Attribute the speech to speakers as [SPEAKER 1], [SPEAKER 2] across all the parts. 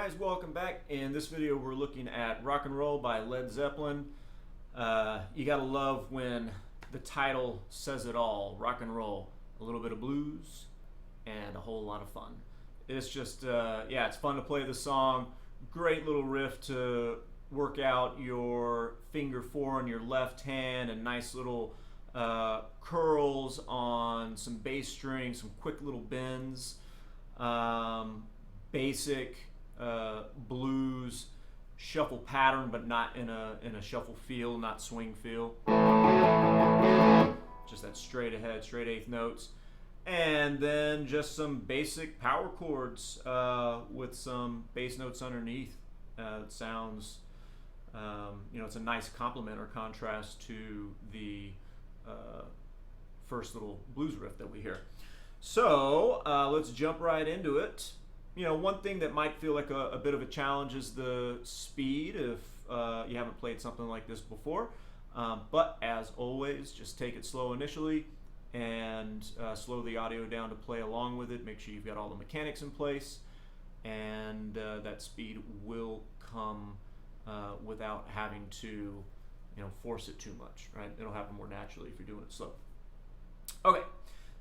[SPEAKER 1] guys, welcome back. In this video we're looking at Rock and Roll by Led Zeppelin. You gotta love when the title says it all. Rock and roll, a little bit of blues and a whole lot of fun. It's just yeah, it's fun to play the song. Great little riff to work out your finger 4 on your left hand, and nice little curls on some bass strings, some quick little bends. Basic blues shuffle pattern, but not in a shuffle feel, not swing feel. Just that straight ahead, straight eighth notes, and then just some basic power chords with some bass notes underneath. It sounds, you know, it's a nice complement or contrast to the first little blues riff that we hear. So let's jump right into it. You know, one thing that might feel like a bit of a challenge is the speed if you haven't played something like this before. But as always, just take it slow initially and slow the audio down to play along with it. Make sure you've got all the mechanics in place, and that speed will come without having to, you know, force it too much, right? It'll happen more naturally if you're doing it slow. Okay,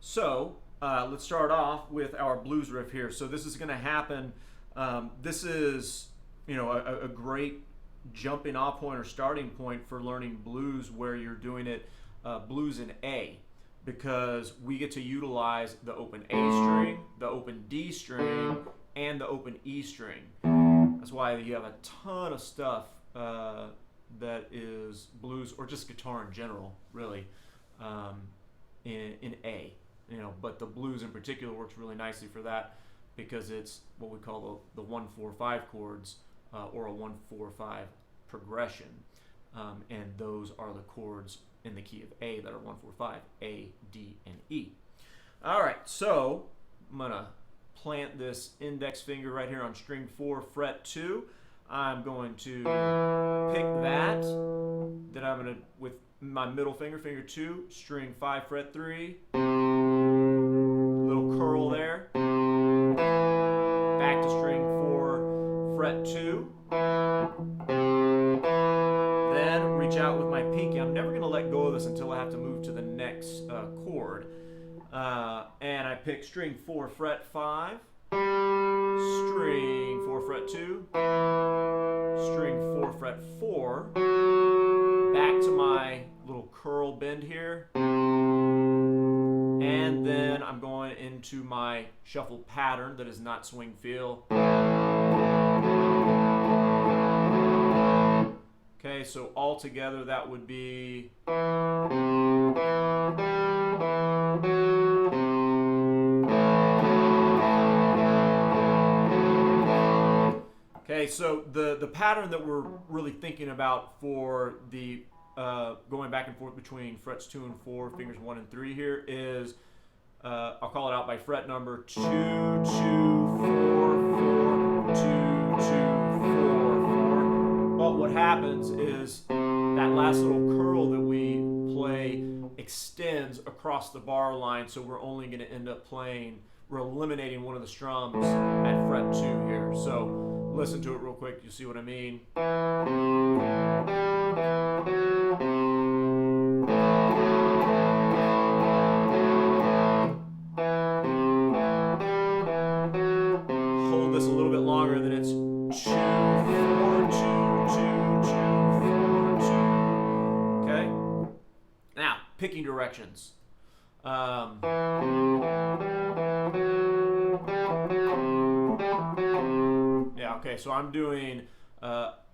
[SPEAKER 1] so let's start off with our blues riff here. So this is going to happen. This is, you know, a great jumping off point or starting point for learning blues, where you're doing it blues in A, because we get to utilize the open A string, the open D string, and the open E string. That's why you have a ton of stuff that is blues, or just guitar in general, really, in A. You know, but the blues in particular works really nicely for that, because it's what we call the 1-4-5 chords, or a 1-4-5 progression, and those are the chords in the key of A that are 1-4-5, A, D, and E. All right, so I'm gonna plant this index finger right here on string 4, fret 2. I'm going to pick that. Then I'm gonna, with my middle finger, finger 2, string 5, fret 3. Little curl there. Back to string 4, fret 2. Then reach out with my pinky. I'm never going to let go of this until I have to move to the next chord. And I pick string 4, fret 5. String 4, fret 2. String 4, fret 4. Back to my little curl bend here. And then I'm going into my shuffle pattern that is not swing feel. Okay, so all together that would be. Okay, so the pattern that we're really thinking about for the going back and forth between frets 2 and 4, fingers 1 and 3 here is, I'll call it out by fret number: 2, 2, 4, 4, 2, 2, 4, 4. But what happens is that last little curl that we play extends across the bar line, so we're only going to end up playing, we're eliminating one of the strums at fret 2 here. So listen to it real quick, you see what I mean. Hold this a little bit longer, then it's 2, 4, 2, 2, 2, 2, 4, 2. Okay? Now, picking directions. Yeah, okay, so I'm doing up,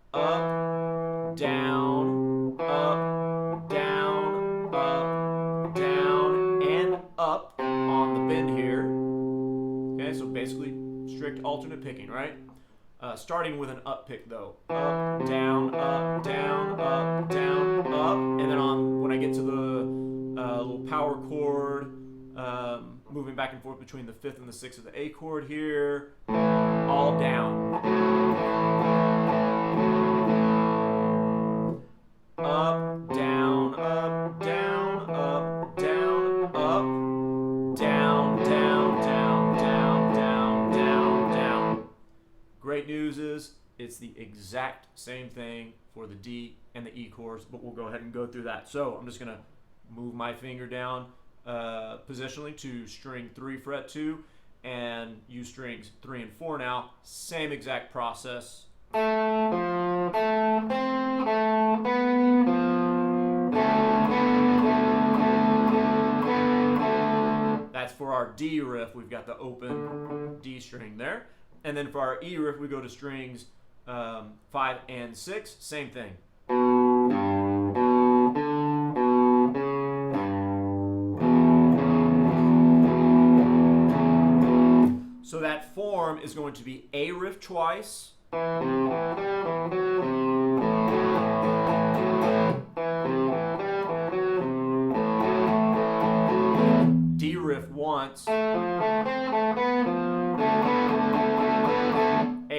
[SPEAKER 1] down, up, down, up, down, and up on the bend here. Okay, so basically strict alternate picking, right? Starting with an up pick though. Up, down, up, down, up, down, up. And then when I get to the little power chord, moving back and forth between the 5th and the 6th of the A chord here, all down. Up, down, up, down, up, down, up, down, down, down, down, down, down, down. Great great news is it's the exact same thing for the D and the E chords, but we'll go ahead and go through that. So I'm just going to move my finger down positionally to string 3 fret 2 and use strings 3 and 4 now. Same exact process. That's for our D riff. We've got the open D string there. And then for our E riff, we go to strings 5 and 6. Same thing. So that form is going to be A riff twice, D riff once, A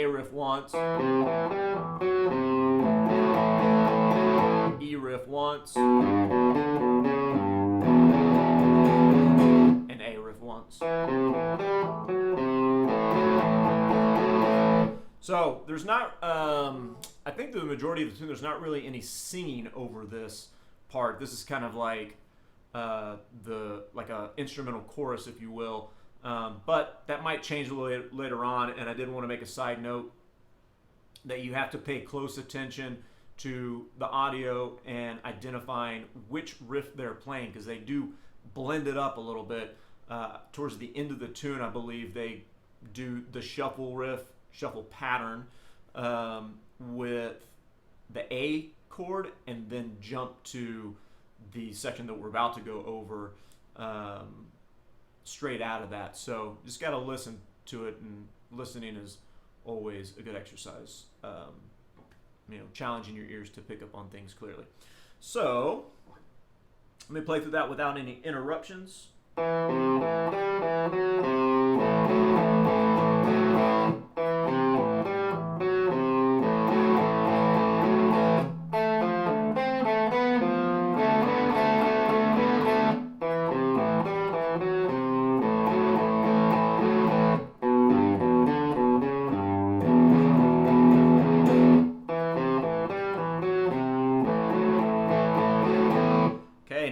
[SPEAKER 1] riff once, E riff once, and A riff once. So there's not, I think the majority of the tune, there's not really any singing over this part. This is kind of like like a instrumental chorus, if you will. But that might change a little later on, and I did want to make a side note that you have to pay close attention to the audio and identifying which riff they're playing, because they do blend it up a little bit. Towards the end of the tune, I believe they do the shuffle pattern with the A chord, and then jump to the section that we're about to go over straight out of that. So just got to listen to it, and listening is always a good exercise. Challenging your ears to pick up on things clearly. So let me play through that without any interruptions.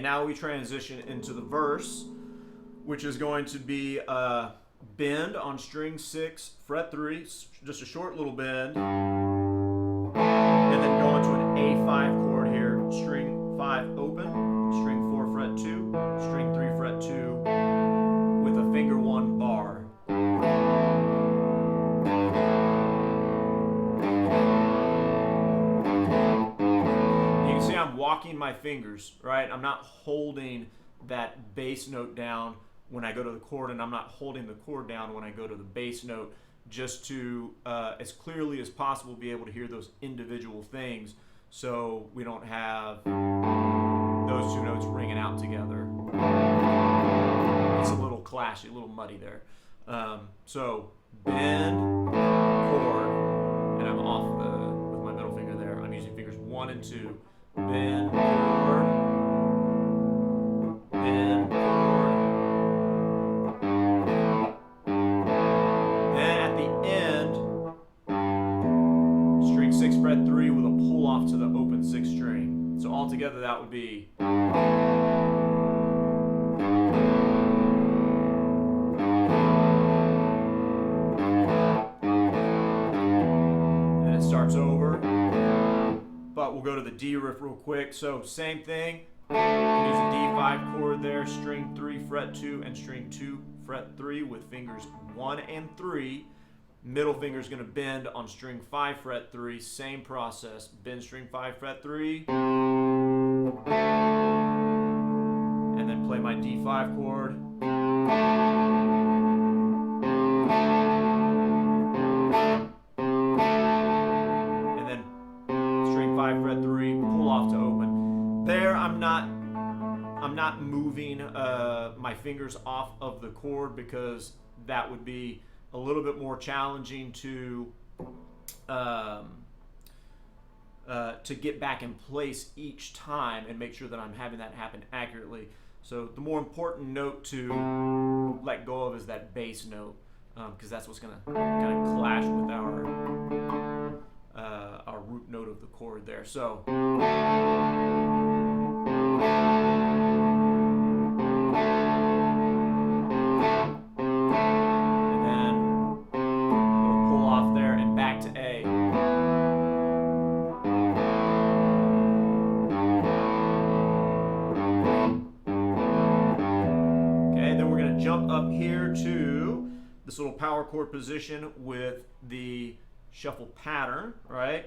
[SPEAKER 1] Now we transition into the verse, which is going to be a bend on string 6, fret 3, just a short little bend, and then go into an A5 chord here, string 5 open, string 4 fret 2, string 3 fret 2, with a finger 1 bar. I'm walking my fingers, right? I'm not holding that bass note down when I go to the chord, and I'm not holding the chord down when I go to the bass note, just to, as clearly as possible, be able to hear those individual things, so we don't have those two notes ringing out together. It's a little clashy, a little muddy there. So bend, chord, and I'm off with my middle finger there. I'm using fingers 1 and 2. Bend, chord, bend, chord. Then at the end, string 6 fret 3 with a pull off to the open 6 string. So altogether that would be. And it starts over. But we'll go to the D riff real quick. So same thing. You can use a D5 chord there, string 3 fret 2 and string 2 fret 3 with fingers 1 and 3. Middle finger is going to bend on string 5 fret 3. Same process. Bend string 5 fret 3. And then play my D5 chord. Fret 3, pull off to open. There, I'm not moving my fingers off of the chord, because that would be a little bit more challenging to get back in place each time and make sure that I'm having that happen accurately. So the more important note to let go of is that bass note. because that's what's going to kind of clash with our root note of the chord there. So. This little power chord position with the shuffle pattern, right?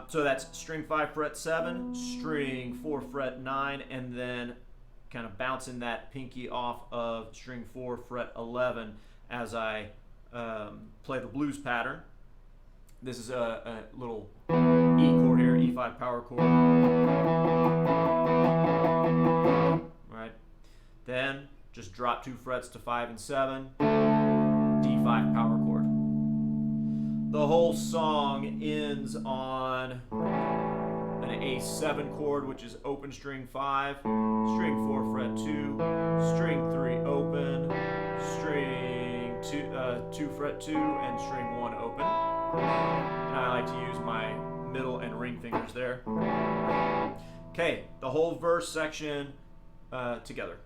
[SPEAKER 1] So that's string 5 fret 7, string 4 fret 9, and then kind of bouncing that pinky off of string 4 fret 11 as I play the blues pattern. This is a little E chord here, E5 power chord. Right, then just drop 2 frets to 5 and 7, D5 power chord. The whole song ends on an A7 chord, which is open string 5, string 4 fret 2, string 3 open, string 2 fret 2, and string 1 open. And I like to use my middle and ring fingers there. Okay, the whole verse section together.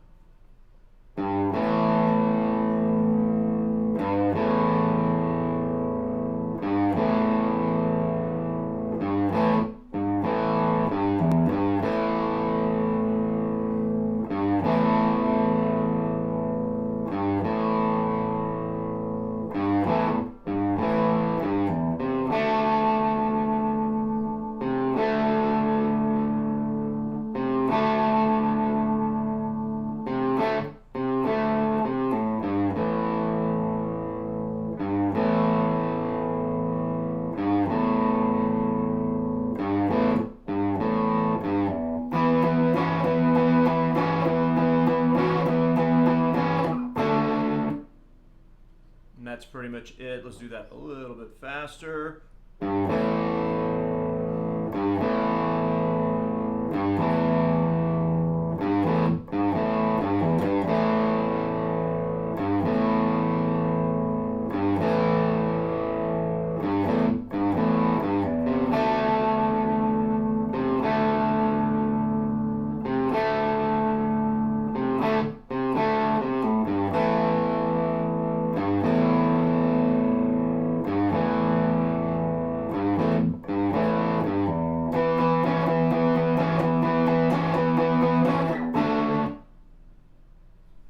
[SPEAKER 1] That's pretty much it. Let's do that a little bit faster.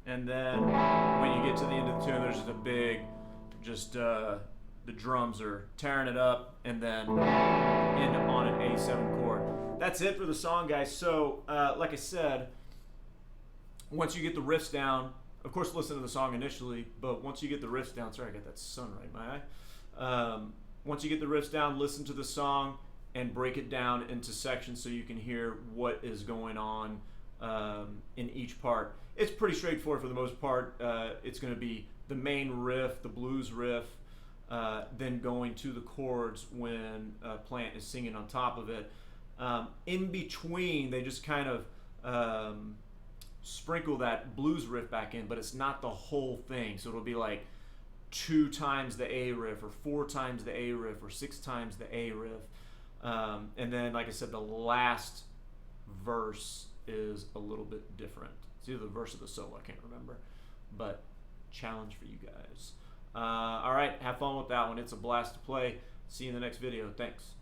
[SPEAKER 1] And then when you get to the end of the tune, there's just a big, the drums are tearing it up, and then end on an A7 chord. That's it for the song, guys. So, like I said, once you get the riffs down, of course listen to the song initially, but once you get the riffs down, sorry I got that sun right in my eye. Once you get the riffs down, listen to the song and break it down into sections so you can hear what is going on in each part. It's pretty straightforward for the most part. It's going to be the main riff, the blues riff, then going to the chords when Plant is singing on top of it. In between, they just kind of sprinkle that blues riff back in, but it's not the whole thing. So it'll be like 2 times the A riff, or 4 times the A riff, or 6 times the A riff. And then, like I said, the last verse is a little bit different. It's either the verse or the solo, I can't remember. But challenge for you guys. All right, have fun with that one. It's a blast to play. See you in the next video. Thanks.